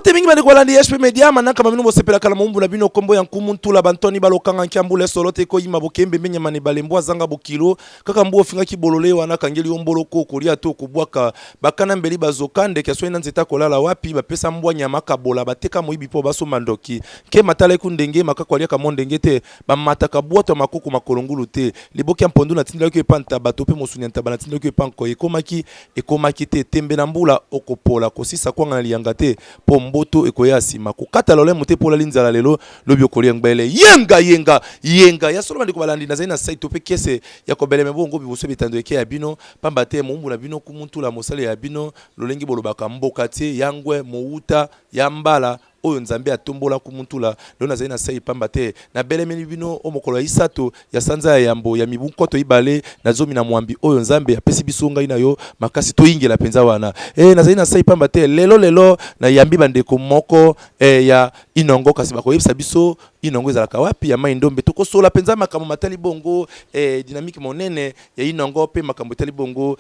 Mbote mingi bande kwa landi HP Media manaka mamino bosepela kala mumbu na bino kombo ya nkumuntu la bantoni balokanga nkyambule solote ko yima bokembe menya mane balembwa zanga bokilo kaka mbu ofinga kibolole wana kangeli omboloko kolia to kubwaka bakana mbeli bazokande keswe na nzeta kolala wapi bapesa mbwa nyama kabola bateka moyibi po baso mandoki ke matala kundenge makakwalia ka mondenge te bamata kabwato makuku makolongulu te liboki mpondu na tindela ko epanta batope mosunya ntabana tindela ko epanko ekomaki te tembe na mbula okopola kosisa kwanga na lianga te po mboto ekoya sima kokata lole mote pola linzala lelo lobi okolia ngbele yenga ya solo bandiko balandi na zaina site tope kese ya kobele mebongo bibuso bitando eke ya bino pamba te mumbu na bino kumuntu la mosale ya bino lolengi bolobaka mboka te yangwe mouta yambala oyo nzambe atombola kumuntula lona zaina sai pamba te na belemeni bino omokolo isato ya sanza ya yambo ya mibunkoto ibale na zomi na mwambi oyo nzambe apesi biso ngai na yo makasi to ingela penza wana na zaina sai pamba te lelo na yambi bandeko moko ya Inongo kasi bakoyebisa biso Inongo ezalaka wapi ya maindombe tokosola penza makambo matali bongo dynamique monene ya Inongo pe makambo matali bongo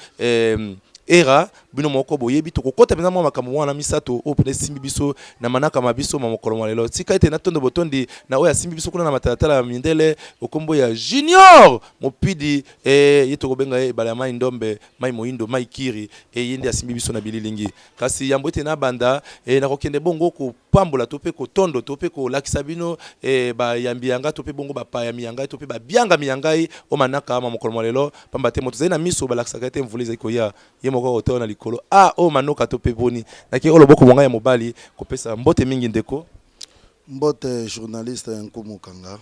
era bino moko boyebi tokokota penza mwa makambo wana misato opene simbi biso na manaka mabiso mamokolo lelo tika ete na tondo botondi na oya simbi biso kuna na matalatala ya mindele okombo ya Junior mopidi yeto kobenga bala mai ndombe mai moindo mai kiri yende asimbi biso na bililingi kasi yambo ete na banda na kokende bongo ko pambola tope ko tondo tope ko lakisa bino ba yambi yanga tope bongo ba pa ya miyanga tope ba bianga miyangai o manaka mamokolo lelo pamba te moto zaina miso balakisa kete mvuliza iko ya moko otona likolo o manoka to peboni naki oloboko monga ya mobali kopesa mbote mingi ndeko mbote journaliste nkumukanga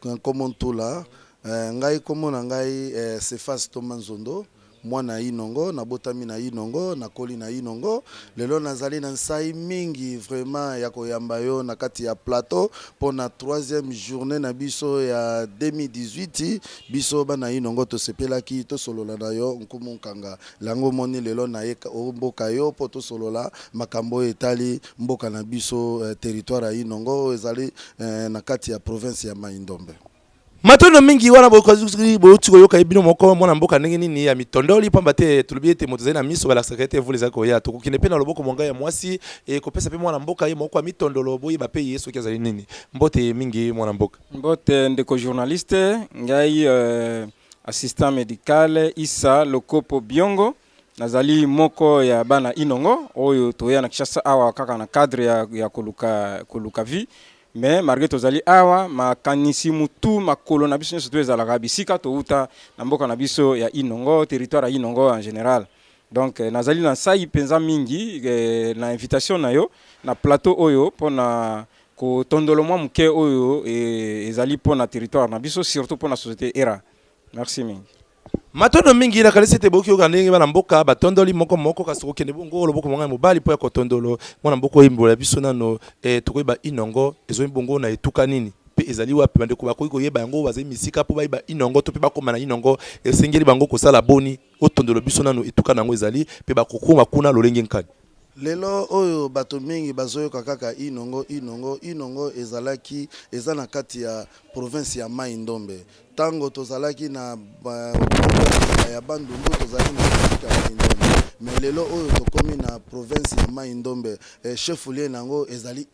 nkomontula ngai komona ngai Sefas Tomanzondo mwana Inongo na botami na Inongo na koli na Inongo lelo nazali na nsai mingi vraiment ya koyamba yo na kati ya plateau pour na 3e journée na biso ya 2018 biso bana Inongo to sepelaki to solola na yo nkumukanga lango moni lelo na ye mboka yo po to solola makambo etali mboka na biso territoire ya Inongo ezali na kati ya province ya Maindombe. Matono mingi wana boyotiko yoka ebino moko mwana mboka ndenge nini ya mitondoli pamba te tulubiete moto zena miso bala secrétaire vous les akoya to kokine pe na loboko monga ya mwasi kopesa pe mwana mboka ye moko mitondolo boyi ba pe yeso kezali nini mbote mingi mwana mboka mbote ndeko journaliste ngai assistant médical Isa Lokopo Biongo nazali moko ya bana Inongo oyo toya na Kishasa awa kaka na cadre ya koluka vie mais malgré tozali awa makanisi mutu makolo na biso nyonso ezalaka bisika touta na mboka na biso ya Inongo territoire ya Inongo en général donc nazali na sai penza mingi na invitation na yo na plateau oyo pona ko tondolo mwa muke oyo ezali pona territoire na biso surtout pona société era merci mingi matono mingi na kalisi te boki okandenge bana mboka batondoli moko kasi kokende bongo loboko monga mobali po ya kotondolo mwana mboko yimbola biso nano tokoyeba Inongo ezo bongo na etuka nini pe ezali wapi bande ko bakoyi koyeba yango bazali misika po bayiba Inongo to pe bakoma na Inongo esengeli bango kosala boni otondolo biso nano etuka nango ezali pe bakokoma kuna lolenge nkani lelo oyo bato mingi bazoyoka kaka Inongo ezalaki eza na kati ya province ya Maindombe tango tozalaki na ya bandundu tozalaki na Maindombe mais lelo oyo tokomi na province ya Maindombe chef lieu nango ezali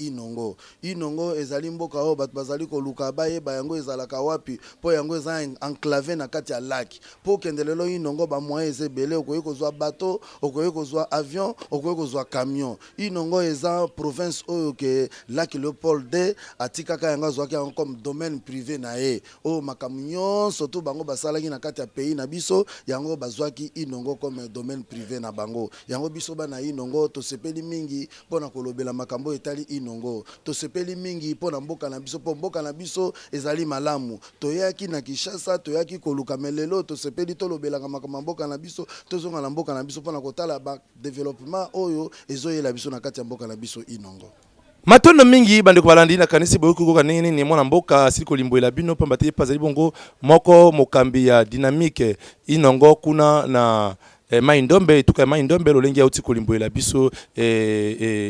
Inongo ezali mboka oyo bato bazali koluka bayeba yango ezalaka wapi po yango eza enclavé na kati ya lac po kende lelo Inongo ba moyen ezebele okoyi kozwa bateau okoyi kozwa avion okoyi kozwa camion Inongo eza province oyo ke lac Léopold D atikaka yango azwaki yango comme domaine privé na ye o makamyo surtout bango basalaki na kati ya pays na biso yango bazwaki Inongo comme domaine privé na bango yango biso bana Inongo to sepeli mingi pona kolobela makambo etali Inongo to sepeli mingi pona mboka na biso po mboka na biso ezali malamu toyaki na Kishasa toyaki koluka melelo to sepeli to lobela makambo mboka na biso tozonga na mboka na biso pona kotala ba développement oyo ezoyela biso na kati ya mboka na biso Inongo matono mingi bande ko balandi na kanisi boyoki ko kanene ni mwana mboka siko limboela bino pamba te pazali bongo moko mokambi ya dynamique Inongo kuna na Maindombe tuka Maindombe lolengi auti kolimboela biso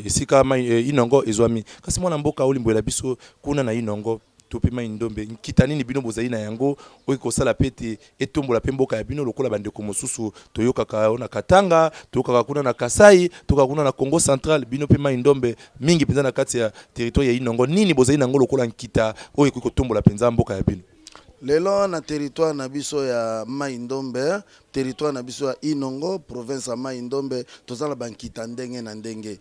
sika Inongo ezwami kasi mwana mboka olimboela biso kuna na Inongo to pe mai ndombe nkita nini bino bozali na yango oyo kosala pete etombola pe mboka ya bino lokola bandeko mosusu toyokaka na Katanga toyokaka kuna na Kasai toyokaka kuna na Congo Central bino pe mai ndombe mingi penza na kati ya territoire ya Inongo nini bozali nango lokola nkita oyo kotombola penza mboka ya bino lelo na territoire na biso ya Mai Ndombe territoire na biso ya Inongo province ya Mai Ndombe tozala bankita ndenge na ndenge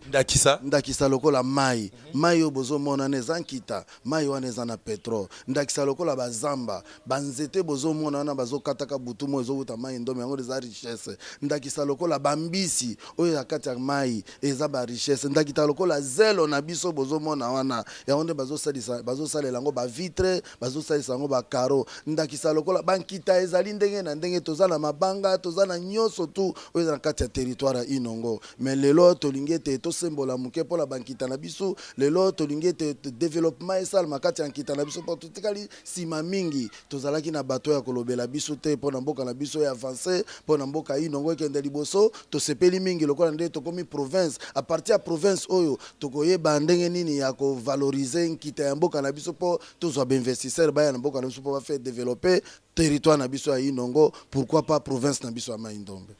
ndakisa lokola mai mai yo bozo mona neza nkita mai wana eza na petrol ndakisa lokola bazamba banzete bozo mona wana bazo kataka butu mo ezo buta Mai Ndombe yango eza richesse ndakisa lokola bambisi oyo ya kati ya mai eza ba richesse ndakita lokola zelo na biso bozo mona wana yango nde bazo salela yango ba vitre bazo salisa yango ba caro ndakisa lokola bankita ezali ndenge na ndenge tozala mabanga tozala nyoso tu oyo na kati ya territoire Inongo mais lelo tolingi te to sembola muke pola bankita na biso lelo tolingi te développement esal makati ya nkita na biso po totikali sima mingi tozalaki na bato ya kolobela biso te pona mboka na biso ya avancer pona mboka Inongo ekende liboso to sepeli mingi lokola nde tokomi province a partir ya province oyo tokoyeba ndenge nini ya ko valoriser nkita ya mboka na biso po tozwa investisseur baya na mboka na biso po ba faire développer territoire na biso ya Inongo pourquoi pas province na biso ya Mai Ndombe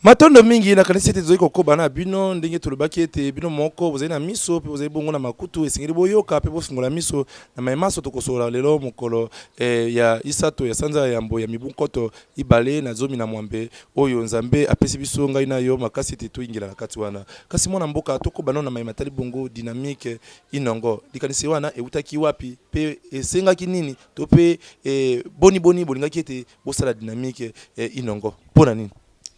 matondo mingi na kanisi ete zoiko ko bana bino ndenge tolobaki ete bino moko bozali na miso pe bozali bongo na makutu esengeli boyoka pe bofungola miso na maimaso tokosola lelo mokolo ya isato ya sanza ya mbo ya mibunkoto ibale na zomi na mwambe oyo nzambe apesi biso ngai na yo makasi ete toingila na kati wana kasi mwana mboka toko bana na maimatali bongo dynamique Inongo likanisi wana eutaki wapi pe esengaki nini to pe boni bolingaki ete bosala dynamique Inongo pona nini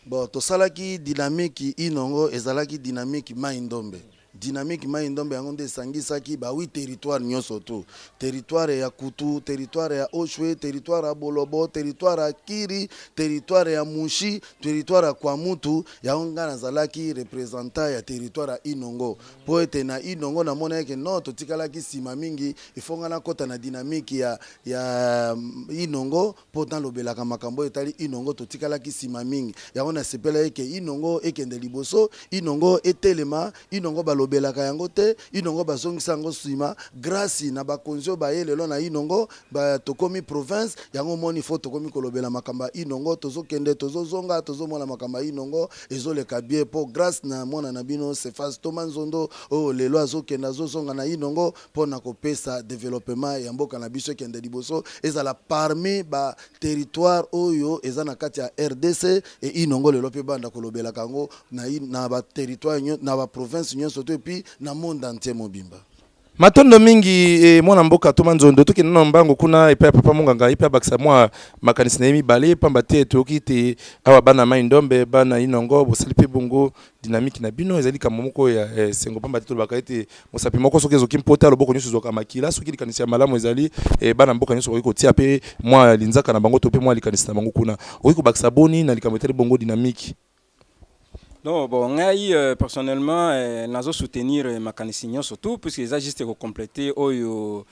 bon tosalaki dynamique Inongo ezalaki dynamique Mai Ndombe dynamique Mai Ndombe yango nde esangisaki ba 8 territoire nyonso tu territoire ya Kutu territoire ya Oshwe territoire ya Bolobo territoire ya Kiri territoire ya Mushi territoire ya Kwamutu yango nga nazalaki représentant ya territoire ya Inongo po ete na Inongo na mona yake no totikalaki sima mingi ifonga na kota na dynamique ya Inongo po dans lobelaka makambo etali Inongo totikalaki sima mingi yango na sepela yake Inongo ekende liboso Inongo etelema Inongo belaka yango te Inongo bazongisa yango sima grâce na bakonzio baye lelo na Inongo ba tokomi province yango moni fo tokomi kolobela makamba Inongo tozokende tozozonga tozomona makamba Inongo ezoleka bien po grâce na mona na bino Sefas Tomanzondo o lelo azokenda azozonga na Inongo pona kopesa développement ya mboka na biso kende liboso ezala parmi ba territoire oyo ezana kati ya RDC et Inongo lelo pe banda kolobela kango na ba territoire na ba province nyonso puis na monde entier mobimba matondo mingi mwana mboka to manzondo to kinana mbango kuna epa papa munganga epa bakisa mwa makanisi na yemi bale pamba te toki te awa bana Mai Ndombe bana Inongo bosali pe bongo dynamique na bino ezali kama moko ya sengo pamba te to bakate mosapi moko soki ezoki mpota loboko nyusu zoka makila soki likanisi ya malamu ezali bana mboka nyusu ko tia pe mwa linzaka na bango to pe mwa likanisi na bango kuna oki bakisa boni na likambo tele bongo dynamique. Non, bon, personnellement, nazo soutenir ma canisignons surtout, puisque les juste pour compléter au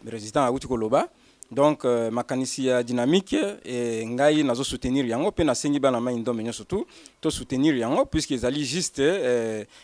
résident à Outikoloba. Donc, ma canisia dynamique, et ngai nazo soutenir yango, pe na sengi bana Mai Ndombe surtout, to soutenir yango, puisqu'ils allaient juste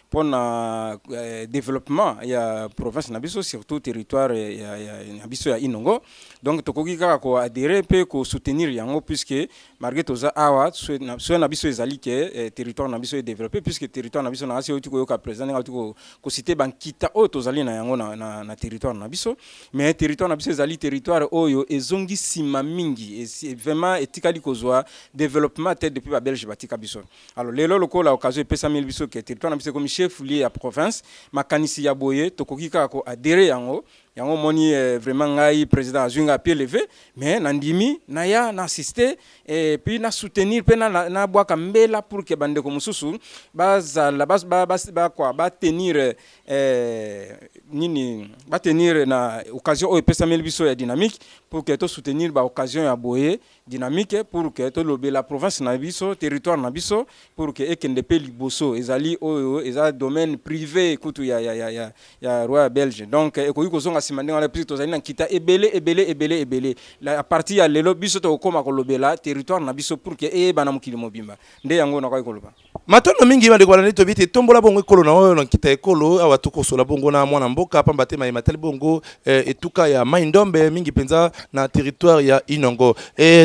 pour le développement, il y a province nabiso, surtout territoire, il y a nabiso ya Inongo. Donc, tokoki kaka ko adhérer, pe ko soutenir yango, puisque malgré toza awa, soit nabiso ezali ke territoire nabiso est développé, puisque territoire nabiso na asi otiko yoka présent, otiko ko citer bankita o tozali na yango na territoire nabiso, mais territoire nabiso ezali territoire oyo ezongi sima mingi et vraiment etikali kozwa développement tête depuis ba Belge batika biso. Alors lelo lokola occasion pesa mil biso ke territoire nabiso comme chef lié à province makanisi ya boye tokoki kaka ko adhérer yango yango moni vraiment ngai président azunga pied levé mais nandimi na ya na assister et puis na soutenir pe na bwaka mbela pour que bande ko mususu bazala ba quoi ba tenir nini ba tenir na occasion o pesa mil biso ya dynamique pour que to soutenir ba occasion ya boye dynamique pour que to lobe la province na biso territoire na biso pour que ekende pe liboso ezali oyo eza domaine privé kutu ya roi belge donc ekoki kozonga simandinga la plus tozali na kita ebele la partie ya lelo biso to koma kolobela territoire na biso pour que bana mokili mobimba nde yango na kwa koloba Matono mingi bande kwa nito vite tombola bongo ekolo na oyo nkita ekolo awa tuko sola bongo na mwana mboka pamba te matali bongo etuka ya Maindombe mingi penza na territoire ya Inongo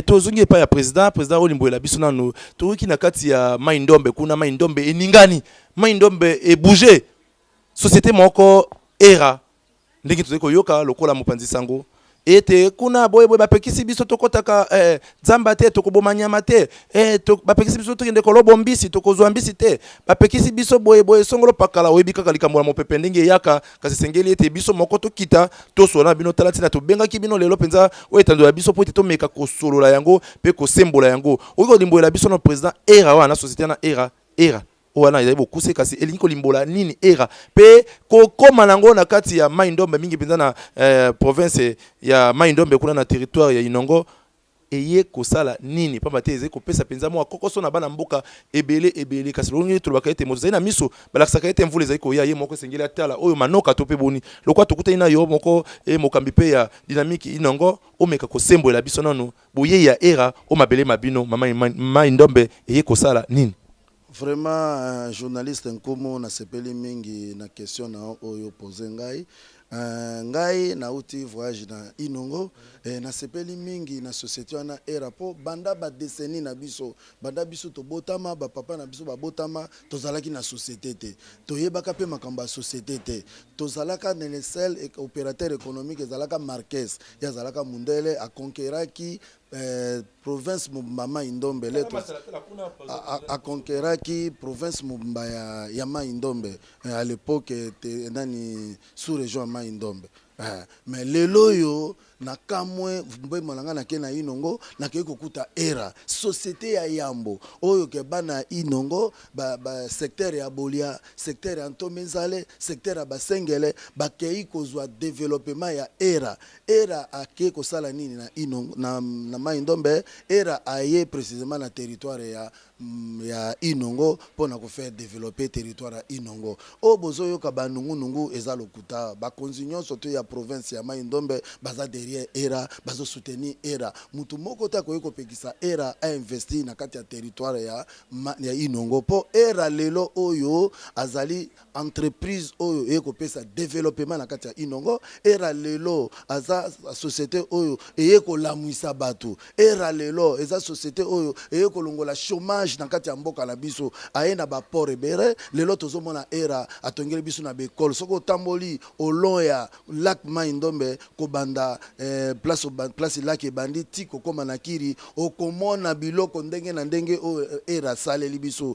tozungi pa ya president olimbo la biso nanu tuki na kati ya Maindombe kuna Maindombe eningani Maindombe e bouger société moko era ndiki tuzeko yoka lokola mopanzi sango ete kuna boye bapekisi biso tokotaka nzamba te tokoboma nyama te bapekisi biso tokende kolobo mbisi tokozwa mbisi te bapekisi biso boye songolo pakala oyebi kaka likambo la mopepe ndenge yaka kasi sengeli ete biso moko tokita tosona bino talati na tobengaki bino lelo penza oyetando ya biso po ete tomeka kosolola yango pe kosembola yango oyiko limbola biso na president era wana société na era wana ya bokuse kasi elingi limbola nini era pe kokoma nango na kati ya Maindombe mingi penza na province ya Maindombe kuna na territoire ya Inongo eye kosala nini pamba te eze kopesa penza mwa kokoso na bana mboka ebele kasi longi tulobaka ete moto na miso balakisaka ete mvula ezali koya ye moko esengeli atala oyo manoka to pe boni lokwa tokutani na yo moko mokambi pe ya dynamique Inongo omeka kosembola biso nano boye ya era o mabele mabino Maindombe eye kosala nini. Vraiment, journaliste nkomo na sepeli mingi na question na oyo pose ngai. Ngai na uti voyage na Inongo na sepeli mingi na société wana era po banda ba décennie na biso banda biso to botama ba papa na biso ba botama tozalaki na société te toyebaka pe makambo ya société te tozalaka na le seul opérateur économique ezalaka Marquez ya zalaka Mundele a conquéraki province Mubamba Indombe leto a conquéraki province Mubamba ya Maindombe à l'époque nani sous région Maindombe mais lelo yo na kamwe mboy molanga na ke na Inongo na ke kokuta era société ya Yambo oyo ke bana Inongo ba secteur ya Bolia secteur ya Ntomenzale secteur ya Basengele ba kei kozwa développement ya era ake kosala nini na Inongo na Maindombe era aye précisément na territoire ya Inongo pona ko faire développer territoire ya Inongo o bozo yoka banungu eza lokuta ba konzinyo surtout ya province ya Maindombe baza derrière era bazo soutenir era mutu moko ta ko pekisa era a investi na kati ya territoire ya Inongo po era lelo oyo azali entreprise oyo eko pesa développement na kati ya Inongo era lelo aza société oyo eko lamwisa batu era lelo eza société oyo eko longola chômage na kati ya mboka na biso aena ba port ebere lelo tozomona era atongeli biso na bekol soko tamboli oloya lac Maindombe ko banda place lac ebandi tiko koma na kiri okomona biloko ndenge na ndenge o era saleli biso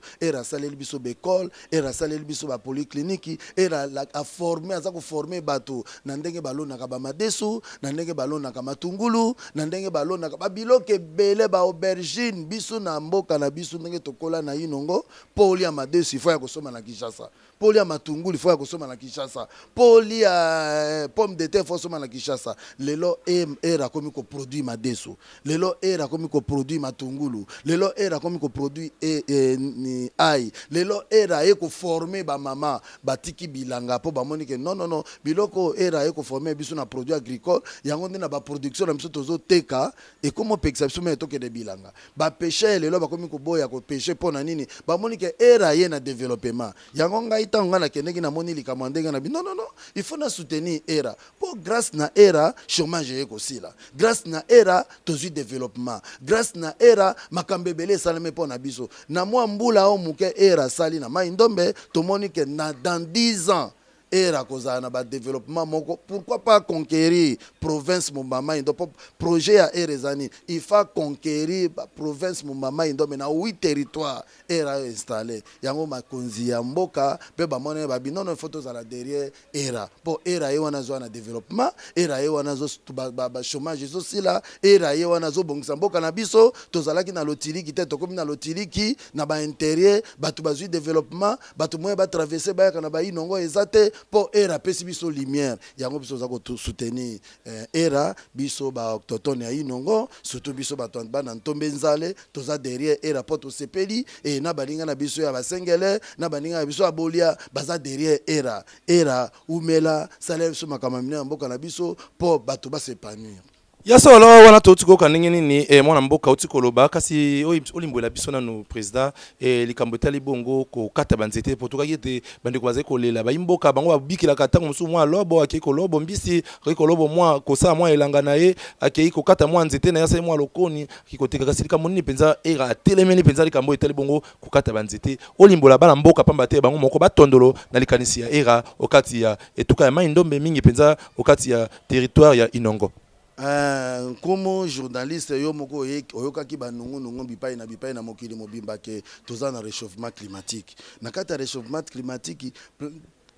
bekol era saleli biso ba polyclinique era a former aza ko former bato na ndenge balonaka ba madesu na ndenge balonaka matungulu na ndenge balonaka ba biloko ebele ba aubergine biso na mboka na biso ndenge tokola na Inongo poli ya madesu ifo ya kosoma na Kinshasa poli ya matungulu ifo ya kosoma na Kinshasa poli ya pomme de terre ifo kosoma na Kinshasa lelo era komi ko produit madesu lelo era komi ko produit matungulu lelo era komi ko produit ni ai lelo era eko former ba mama batiki bilanga po ba monike non biloko era eko former biso na produit agricole yango ndina ba production na biso tozo teka e komo pekisa biso me toke de bilanga ba pêcher lelo ba komi ko boya ko pêcher pona nini ba monike era ye na développement yango ngai tanga na keneki na moni likamandenge na non il faut na soutenir era po grâce na era chômage eko sila grâce na era tozui développement grâce na era makambebele esalami mpo na biso na mwa mbula o muke era sali na Maindombe tomoni ke na dans 10 ans era kozala na ba développement moko pourquoi pas conquérir province Mubamba Indombe projet ya erezani il faut conquérir province Mubamba Indombe na 8 territoires era installé yango makonzi ya mboka pe ba mona ba binono photos à la derrière era po era ye wana zo na développement era ye wana zo ba chômage zo sila era ye wana zo bongisa mboka na biso tozalaki na lotiliki te tokomi na lotiliki na ba intérieur batu bazui développement batu moye ba traverser ba kana ba Inongo ezate po era pesi biso lumière yango biso za ko soutenir era biso ba autochtone ya Inongo surtout biso ba bana Ntomenzale toza derrière era po to sepeli et na balinga na biso ya Basengele na balinga na biso ya Bolia baza derrière era umela salel biso makamamina mboka na biso po bato ba s'épanouir. Ya solo wana totiko kanenge nini mwana mboka utikoloba kasi olimbwela biso nanu président likambo etali bongo ko kata banzete potuka yete bandi kwaze kolela ba imboka bango babikila katango musu mwa lobo akei ko lobo mbisi ko lobo mwa kosa mwa elanga na ye akei ko kata mwa nzete na yasa mwa lokoni akikotika kasi likambo nini penza era telemeni penza likambo etali bongo ko kata banzete olimbola bana mboka pamba te bango moko batondolo na likanisi ya era okati ya etuka ya Mai-Ndombe mingi penza okati ya territoire ya Inongo. Comme journaliste yo moko oyokaki banungu bipai na mokili mobimba ke toza na réchauffement climatique na kata réchauffement climatique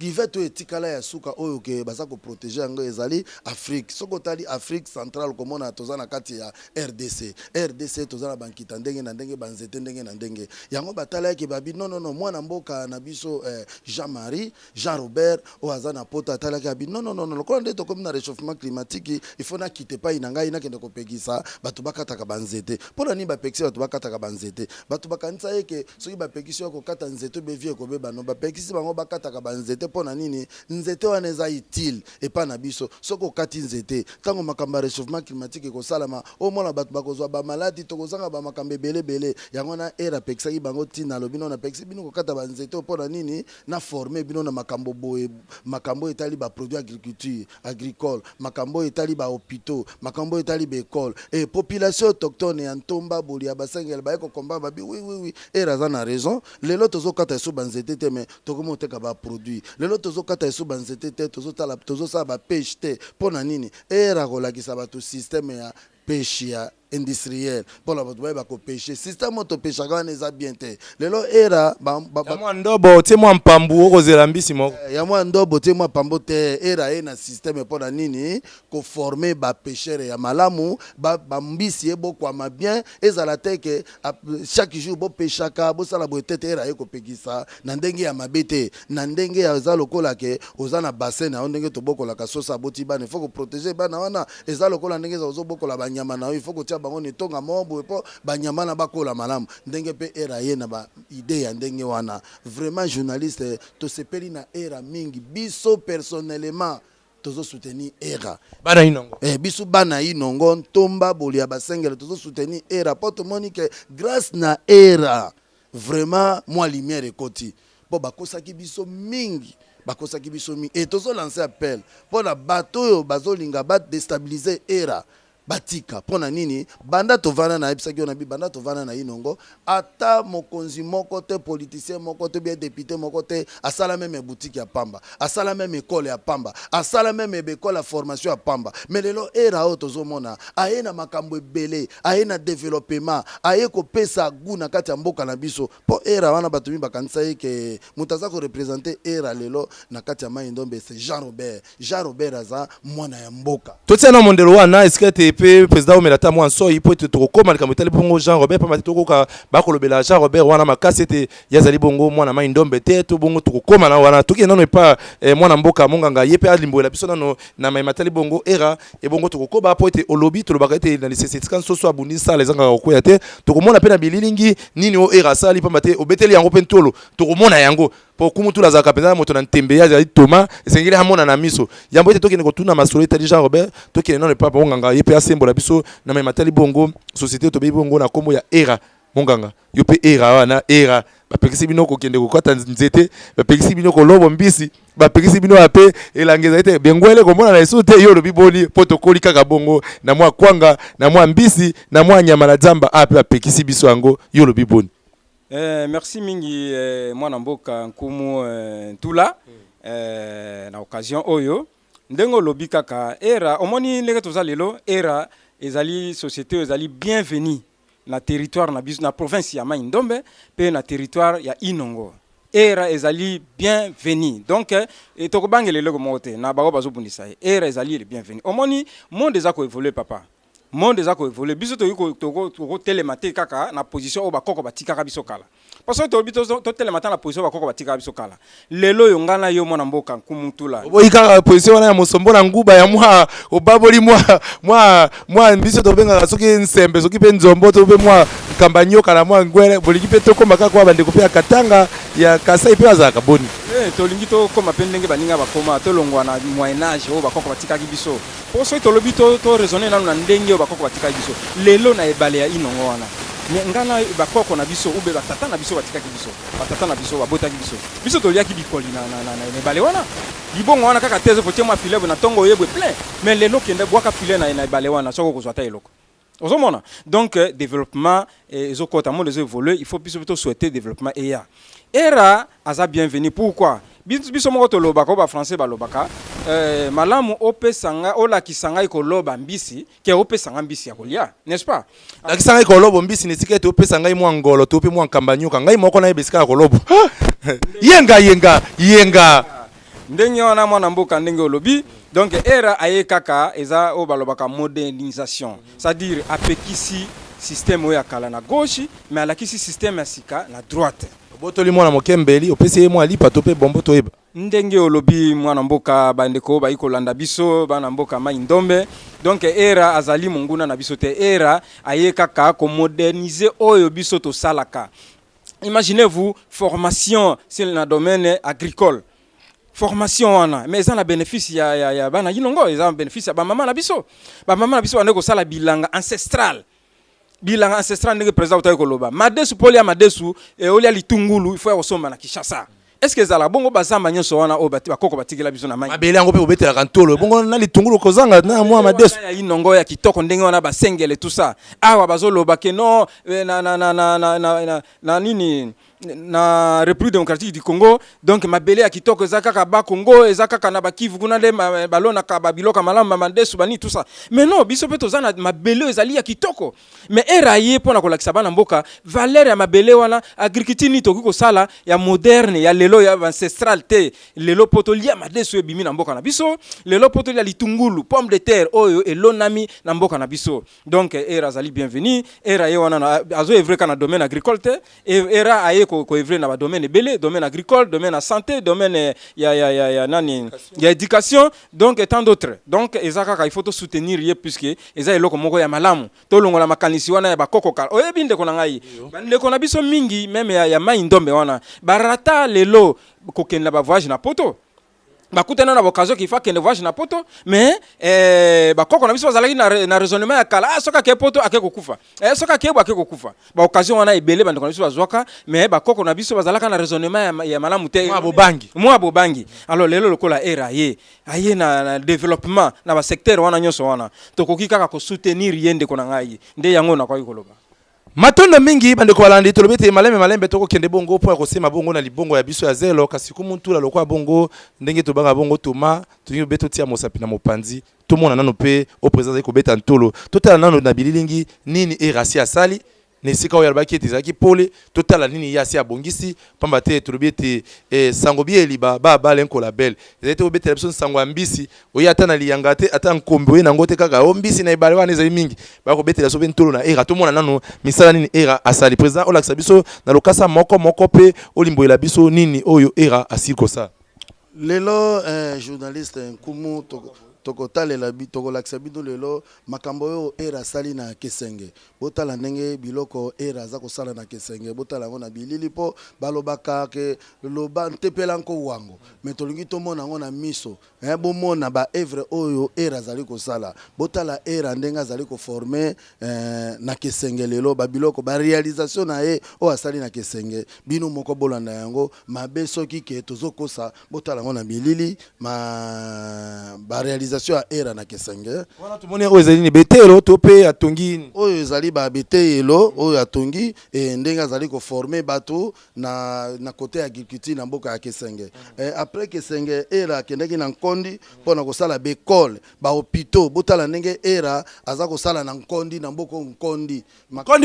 Givet to etikala ya suka oyo ke baza ko protéger ngo ezali Afrique soko tali Afrique centrale komona toza na kati ya RDC toza na bankita ndenge na ndenge banzete ndenge na ndenge yango batala ke babi non mwana mboka na biso Jean Robert o azana pota tala ke babi non lokola nde to comme na réchauffement climatique il faut na quitter pas inanga ina kende ko pekisa batu bakata ka banzete pona ni ba pekisi batu bakata ka banzete batu bakanisa yeke soki ba pekisi ko kata nzete be vie ko beba no ba pekisi bango bakata ka banzete pona nini nzete wana eza utile epa na biso soko kati nzete tango makamba réchauffement climatique ko salama o mona batu bakozwa ba maladi to kozanga ba makambe belebele yango na era pekisaki bango tina lobino na pekisi bino ko kata ba nzete pona nini na former bino na makambo boye makambo etali ba produit agriculture agricole makambo etali ba hôpitaux makambo etali ba école et population autochtone ya Ntomba boli ya basengel ba eko komba babi oui era za na raison lelo tozo kata so banzete te mais tokomo teka ba produit lelo tozo kata esu banzete te tozo sa ba pêche te pona nini era kolakisa bato système ya pêche ya industriel pour la bato ba ko pêcher système auto pêche ga neza bien te lelo era ya mwa ndobo te mwa mpambu okozela mbisi moko ya mwa ndobo te mwa pambo te era na système pona nini ko former ba pêcheur ya malamu ba mbisi ebo kwa ma bien ezala te ke chaque jour bo pêchaka bo sala bo tete era ko pekisa na ndenge ya mabete na ndenge ya za lokola ke ozana bassin na ndenge to bokola ka sosa boti bana faut ko protéger bana wana eza lokola ndenge za zo bokola banyama na il faut ko tia bango ni tonga mombo po banyama na bakola malamu ndenge pe era ye na ba idée ya ndenge wana vraiment journaliste to sepeli na era mingi biso personnellement tozo soutenir era Bana Inongo biso Bana Inongo Ntomba bolia basengele tozo soutenir era poto monique grâce na era vraiment moi lumière ekoti po bakosaki biso mingi et tozo lancer appel pour la bateau bazolinga ba déstabiliser era batika pona nini banda tovana na ebisaki na bi banda tovana na Inongo ata mokonzi moko te politicien moko te bien député moko te asala même boutique ya pamba asala même école ya pamba asala même école ya formation ya pamba mais lelo era o tozomona aye na makambo ebele aye na développement aye ko pesa gu na kati ya mboka na biso po era wana batumi bakanisa yeke mutaza ko représenter era lelo na kati ya Mai-Ndombe c'est Jean Robert aza mwana ya mboka totiana mondelo wana esikete pe président omelata mwa nso ipo ete tokokoma likambo etali bongo Jean Robert pamba te tokoka bakolobela Jean Robert wana makasi ete yazali bongo mwana Mai-Ndombe te to bongo tokokoma na wana toki nano epa mwana mboka monganga ye pe alimboela biso nano na mayimatali bongo era e bongo tokokoba po ete olobi tolobaka ete na lisesetika nsoso abuni sala ezanga kokoya te tokomona pe na bililingi nini o era sali pamba te obeteli yango pe ntolo tokomona yango po kumutula za kapena moto na ntembe ya zali Thomas esengeli hamona na miso yambo ete tokene kotuna masolo etali Jean Robert tokene nano epa monganga ye pe asembola biso na mayimatali bongo société to be bongo na kombo ya era monganga yo pe era wana era bapekisi bino kokende kokata nzete bapekisi bino kolobo mbisi bapekisi bino ape elangeza ete bengwele komona na esu te yo lobi boni protokoli kaka bongo na mwa kwanga na mwa mbisi na mwa nyama na zamba ape bapekisi biso yango yo lobi boni. Merci mingi mwana mboka nkumu ntula na occasion oyo ndengo lobi kaka era omoni ndenge toza lelo era ezali société ezali bienvenue na territoire na biso na province ya Mai-Ndombe pe na territoire ya Inongo era ezali bienvenue donc tokobangele leko mote na bako bazobundisa era ezali le bienvenue omoni monde eza ko évoluer papa monde eza ko évoluer biso to telemate kaka na position o bakoko batikaka biso kala parce que to telemate na position bakoko batikaka biso kala lelo yo ngana yo mwana mboka nkumutula boyika position wana ya mosombo na nguba ya mwa obaboli mwa biso to benga soki nsembe soki pe nzombo to be mwa kambanyo kana mwa ngwele bolingi pe to koma kwa bande ko pe katanga ya Kasai pe azaka boni tolingi to koma pe ndenge baninga bakoma to longwa na moyen âge o bakoko batikaki biso po so to lobi to raisonner na ndenge o bakoko batikaki biso lelo na ebale ya Inongo wana ngana bakoko na biso ube batata na biso batikaki biso batata na biso babotaki biso toliaki bikoli na ebale wana libongo wana kaka teze fotie mwa filet na tongo yebwe plein mais lelo kende bwaka filet na ebale wana soko kozwa ta eloko ozomona donc développement ezokota monde évoluer il faut plutôt souhaiter développement era aza bienvenu pourquoi biso moko toloba ko ba français balobaka malamu opesanga olakisanga ikoloba mbisi ke opesanga mbisi ya kolia n'est-ce pas lakisanga ikoloba mbisi ne sikete opesanga imwa ngolo tope mwa kambanyuka ngai moko na ebesika kolobo yenga ndenge wana mwana mboka ndenge olobi donc era aye kaka eza o balobaka modernisation c'est-à-dire apekisi système oya kala na gauche mais alakisi système ya sika na droite botoli mwana mokembeli opesi mwa lipa tope bombo toyeba ndenge olobi mwana mboka bandeko baiko landa biso bana mboka mai ndombe donc era azali monguna na biso te era aye kaka ko moderniser oyo biso to salaka imaginez-vous formation sur le domaine agricole formation wana mais ça na bénéfice ya Bana Inongo ça bénéfice ya ba mama na biso ande ko sala bilanga ancestral ndenge président utaye koloba madesu polia madesu olia litungulu il faut kosomba na Kinshasa est-ce que zala bongo bazamba nyonso wana o bakoko batikela biso na mai mabele yango pe obetela kantolo bongo na litungulu kozanga na mwa madesu ya Inongo ya kitoko ndenge wana basengele tout ça awa bazoloba ke no na nini na République démocratique du Congo donc mabele ya kitoko ezaka ba Congo ezaka na bakivu kuna de balona ka babiloka malamba mandesu bani tout ça mais non biso pe tozana mabele ezali ya kitoko mais eraye pona kolakisa bana mboka valeur ya mabele wana agriculture ni toki ko sala ya moderne ya lelo ya ancestral te lelo potolia madesu ebimi na mboka na biso lelo potolia litungulu pomme de terre oyo elonami na mboka na biso donc era zali bienvenue era ye wana azo evre kana domaine agricole te era aye ko evre na ba domaine belé domaine agricole domaine à santé domaine ya nani ya éducation donc et tant d'autres donc ezaka il faut to soutenir ye puisque eza eloko moko ya malamu to longola makanisi wana ya bakoko kala oyebinde kona ngai bande kona biso mingi même ya mai ndombe wana barata lelo kokenda ba voyage na poto bakutana na occasion qu'il faut que ne voyage na poto mais bakoko na biso bazalaki na raisonnement ya kala soka ke poto akeko kufa soka ke bwa akeko kufa ba occasion wana ebele bande na biso bazwaka mais bakoko na biso bazalaka na raisonnement ya malamu te mwa bobangi alors lelo lokola era ye aye na développement na ba secteur wana nyonso wana tokoki kaka ko soutenir yende kona ngai nde yango na kwa ikoloba matonda mingi bande ko balandi tolobete malembe toko kende bongo po ko sema bongo na libongo ya biso ya zelo kasi ku muntu la lokwa bongo ndenge to banga bongo toma tunyo beto tia mosapi na mopanzi to mona nano pe o president ko beta ntolo totala nano na bililingi nini erasi asali nesika oyo albaki etizaki pole totala nini ya si abongisi pamba te tolobete sango bieli ba lenko la belle ezete obetela biso sango ambisi oyo ata na liyanga te ata nkombe oyo nango te kaka ombisi na ibale wana ezali mingi ba ko betela so bentolo na era to mona nano misala nini era asali president olakisa biso na lokasa moko pe olimboela biso nini oyo era asiko sa lelo journaliste nkumu tokotalela tokolakisa bino lelo makambo oyo era sali na Kesenge botala ndenge biloko era za kosala na Kesenge botala ngo na bilili po balobaka ke loba ntepela nko wango mais tolingi tomona ngo na miso bomona ba œuvre oyo era zali kosala botala era ndenge zali ko former na Kesenge lelo ba biloko ba réalisation na ye o asali na Kesenge bino moko bolanda yango mabe soki ke tozokosa botala ngo na bilili ba réalisation ya era na Kesenge wana tumone oyo ezali ni betelo to pe atongi oyo ezali ba betelo oyo atongi ndenga zali ko former bato na côté ya agriculture na mboka ya Kesenge après Kesenge era kendeki na Nkondi pona ko sala bekole ba hôpitaux botala ndenge era aza ko sala na Nkondi na mboko Nkondi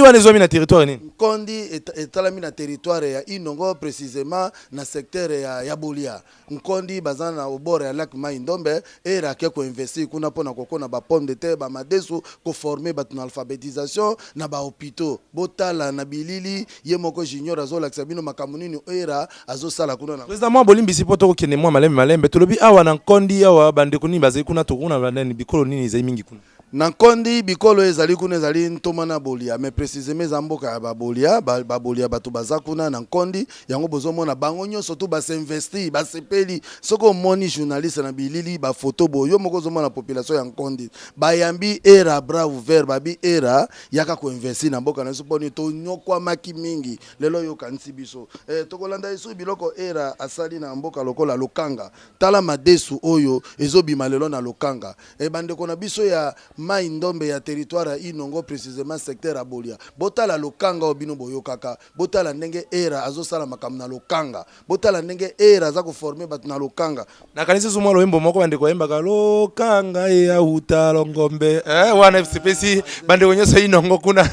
wana ezomi na territoire nini Nkondi etalami na territoire ya Inongo précisément na secteur ya Bolia Nkondi bazana na obore ya lac Mai Ndombe era ko investir kuna pona kokona ba pomme de terre ba madesu ko former ba na alphabétisation na ba hôpitaux botala na bilili ye moko junior azola kisabino makamunini era azosala kuna na président mwa bolimbisi poto ko kende mwa malembe tolobi awa na Nkondi awa bande kuni bazai kuna to kuna bandani bikolo nini zai mingi kuna Nankondi bikolo ezali kuna ezali ntoma na bolia mais précisément za mboka ya babolia babolia bato baza kuna nankondi yango bozomona bango nyonso to basinvesti basepeli soko moni journaliste na bilili ba photo boyo moko zomona population ya nkondi bayambi era bras ouvert babi era yaka ko investi na mboka na so poni to nyokwa maki mingi lelo yo kanisi biso tokolanda isu biloko era asali na mboka lokola lokanga tala madesu oyo ezobima lelo na lokanga bandeko na biso ya mai ndombe ya territoire ya Inongo précisément secteur abolia botala lokanga obino boyokaka botala ndenge era azosala makambo na lokanga botala ndenge era aza koforme bato na lokanga na kanisa zumwa loembo moko bande koyembaka lokanga ya utalo ngombe wana FCPC bande konyoso Inongo kuna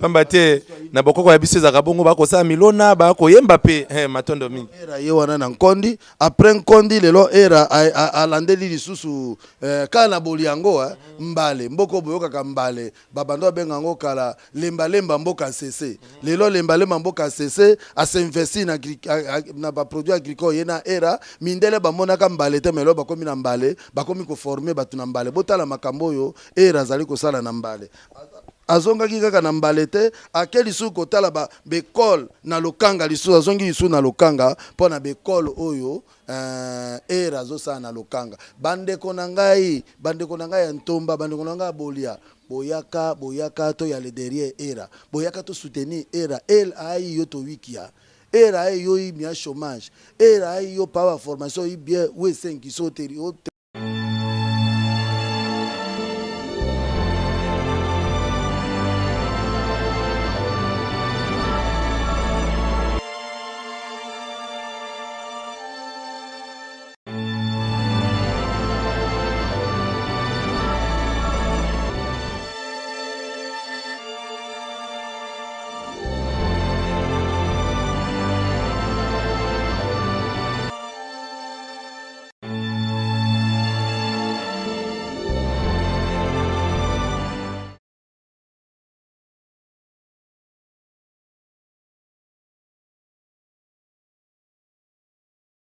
pamba te na bokoko ya biso ezaka bongo bakosala milona bakoyemba pe matondo mingi era ye wana na nkondi après nkondi lelo era alandeli lisusu kana boliango mbale mboko boyoka mbale babando benga ngo kala lemba mboka CC lelo lemba mboka CC asinvesti na ba produit agricole yena era mindele bamona ka mbale te melo bakomi na mbale bakomi ko former batu na mbale botala makambo yo era zali ko sala na mbale azongaki kaka na mbale te akeli su kotala ba bekol na lokanga lisu azongi lisu na lokanga pona bekol oyo era azosala na lokanga bandeko na ngai ya ntomba bandeko na ngai bolia boyaka to ya le derrière era boyaka to soutenir era el ai yo to wikia era ai yo mia chômage era ai yo pa formation bien we 5 so